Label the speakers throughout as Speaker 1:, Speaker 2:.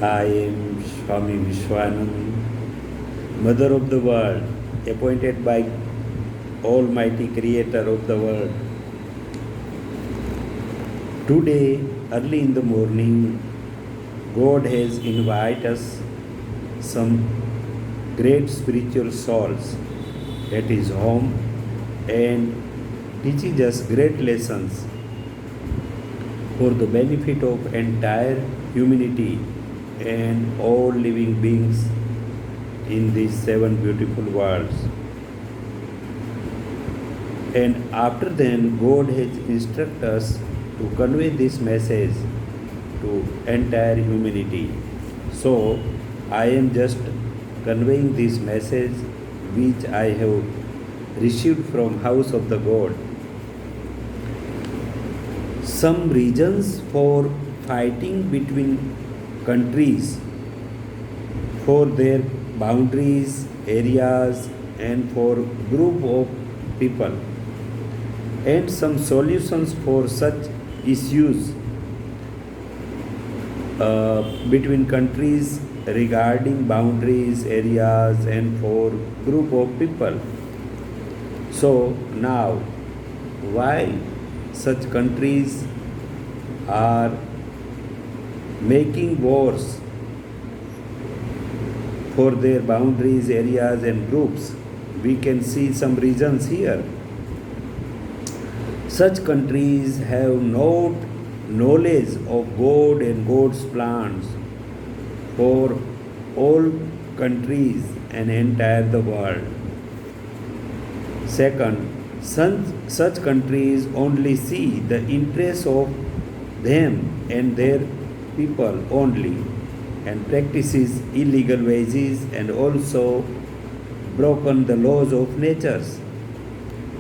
Speaker 1: I am Swami Vishwanand, Mother of the world, appointed by Almighty Creator of the world. Today, early in the morning, God has invited us some great spiritual souls at His home and teaches us great lessons for the benefit of entire humanity and all living beings in these seven beautiful worlds. And after then, God has instructed us to convey this message to entire humanity. So, I am just conveying this message which I have received from house of the God. Some reasons for fighting between countries for their boundaries, areas, and for group of people, and some solutions for such issues between countries regarding boundaries, areas, and for group of people. So now, why such countries are making wars for their boundaries, areas, and groups? We can see some reasons here. Such countries have no knowledge of God and God's plans for all countries and entire the world. Second, such countries only see the interests of them and their people only and practices illegal wages and also broken the laws of nature.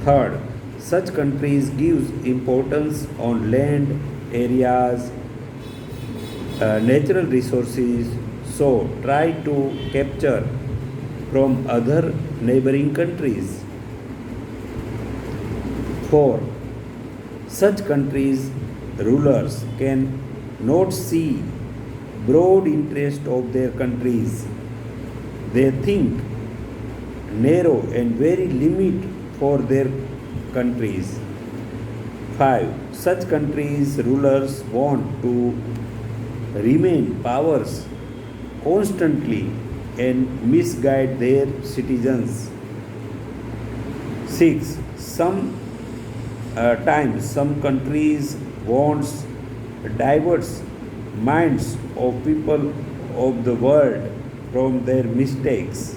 Speaker 1: Third, such countries gives importance on land, areas, natural resources, so try to capture from other neighboring countries. 4. Such countries' rulers can not see broad interest of their countries. They think narrow and very limit for their countries. 5. Such countries' rulers want to remain powers constantly and misguide their citizens. 6. Sometimes some countries wants diverse minds of people of the world from their mistakes,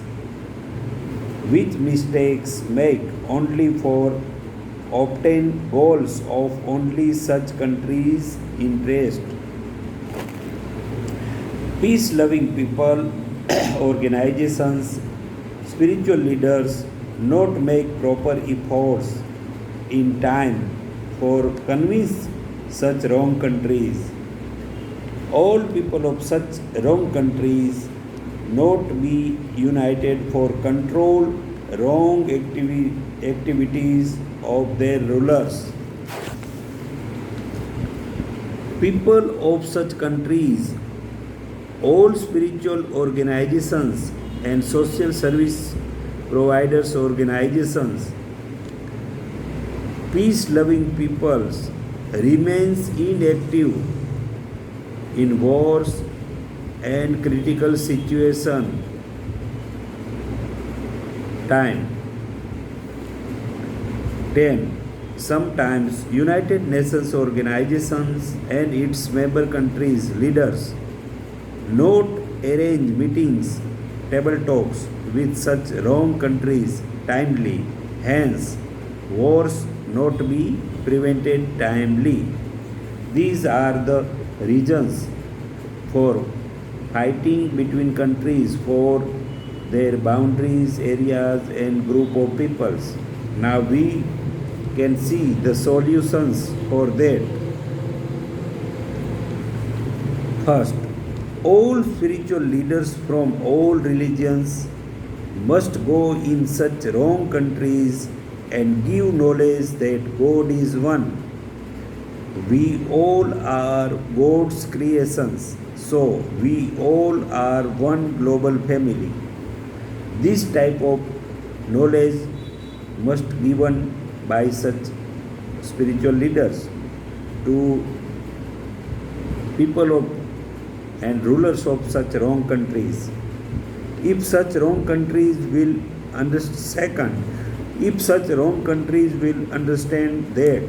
Speaker 1: which mistakes make only for obtain goals of only such countries' interest. Peace loving people, organizations, spiritual leaders not make proper efforts in time for convince such wrong countries. All people of such wrong countries not be united for control wrong activities of their rulers. People of such countries, all spiritual organizations and social service providers organizations, peace loving peoples remains inactive in wars and critical situation time. 10. Sometimes United Nations organizations and its member countries leaders not arrange meetings, table talks with such wrong countries timely, hence wars not be prevented timely. These are the reasons for fighting between countries for their boundaries, areas, and group of peoples. Now we can see the solutions for that. First, all spiritual leaders from all religions must go in such wrong countries and give knowledge that God is one We all are God's creations, so we all are one global family. This type of knowledge must be given by such spiritual leaders to people of and rulers of such wrong countries. If such wrong countries will understand, if such wrong countries will understand that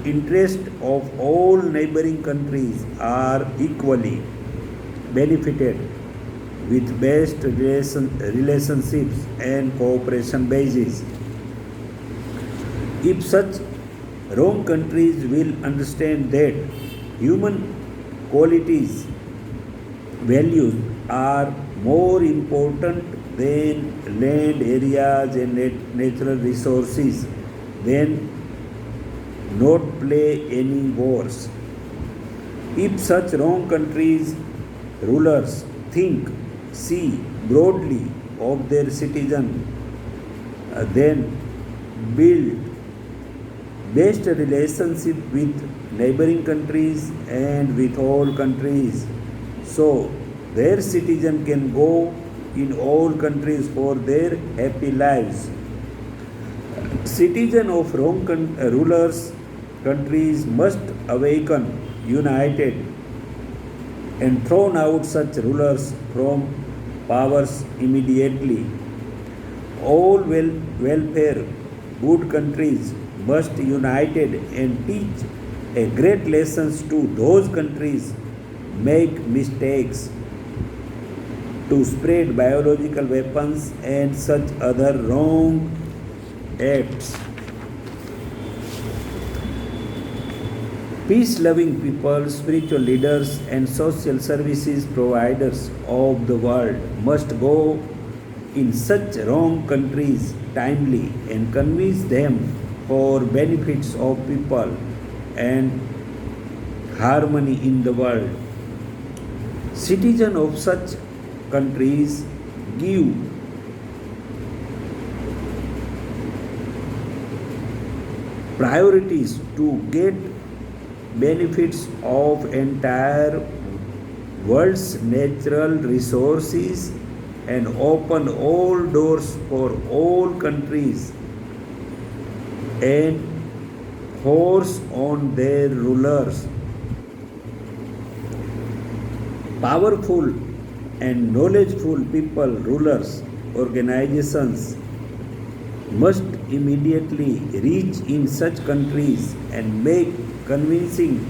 Speaker 1: interests of all neighboring countries are equally benefited with best relationships and cooperation basis. If such wrong countries will understand that human qualities, values are more important than land areas and natural resources, then not play any wars. If such wrong countries' rulers think, see broadly of their citizens, then build best relationship with neighboring countries and with all countries, so their citizen can go in all countries for their happy lives. Citizen of wrong rulers countries must awaken united and thrown out such rulers from powers immediately. All welfare good countries must united and teach a great lessons to those countries make mistakes to spread biological weapons and such other wrong acts. Peace loving people, spiritual leaders, and social services providers of the world must go in such wrong countries timely and convince them for benefits of people and harmony in the world. Citizens of such countries give priorities to get benefits of entire world's natural resources and open all doors for all countries and force on their rulers. Powerful and knowledgeful people, rulers, organizations must immediately reach in such countries and make convincing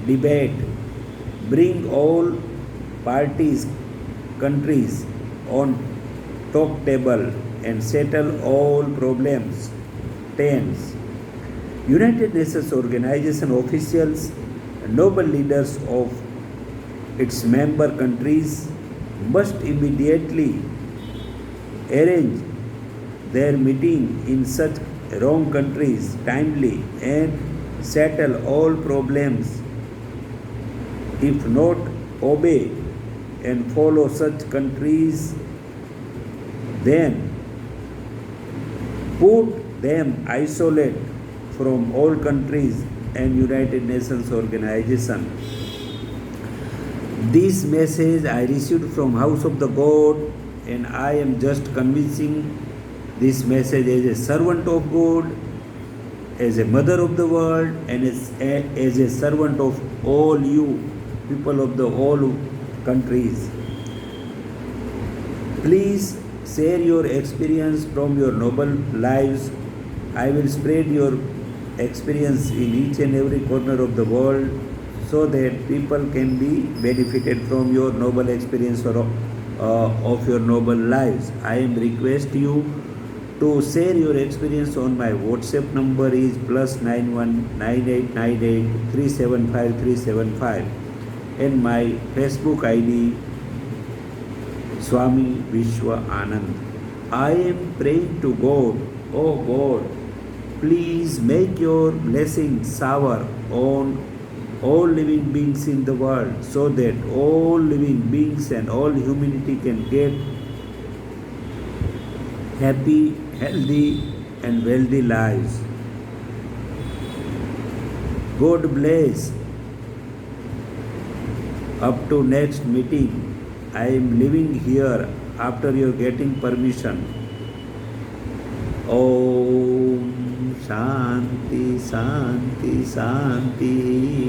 Speaker 1: debate, bring all parties, countries on top table and settle all problems. 10. United Nations Organization officials, noble leaders of its member countries must immediately arrange their meeting in such wrong countries timely and settle all problems. If not, obey and follow such countries, then put them isolate from all countries and United Nations Organization. This message I received from House of the God, and I am just convincing this message as a servant of God, as a mother of the world, and as a servant of all you people of the all countries. Please share your experience from your noble lives. I will spread your experience in each and every corner of the world so that people can be benefited from your noble experience or of your noble lives. I am request you to share your experience on my WhatsApp number is +919898375375 and my Facebook ID Swami Vishwa Anand. I am praying to God, oh God, please make your blessing shower on all living beings in the world so that all living beings and all humanity can get happy, healthy and wealthy lives. God bless. Up to next meeting. I am leaving here after your getting permission. Om Shanti Shanti Shanti.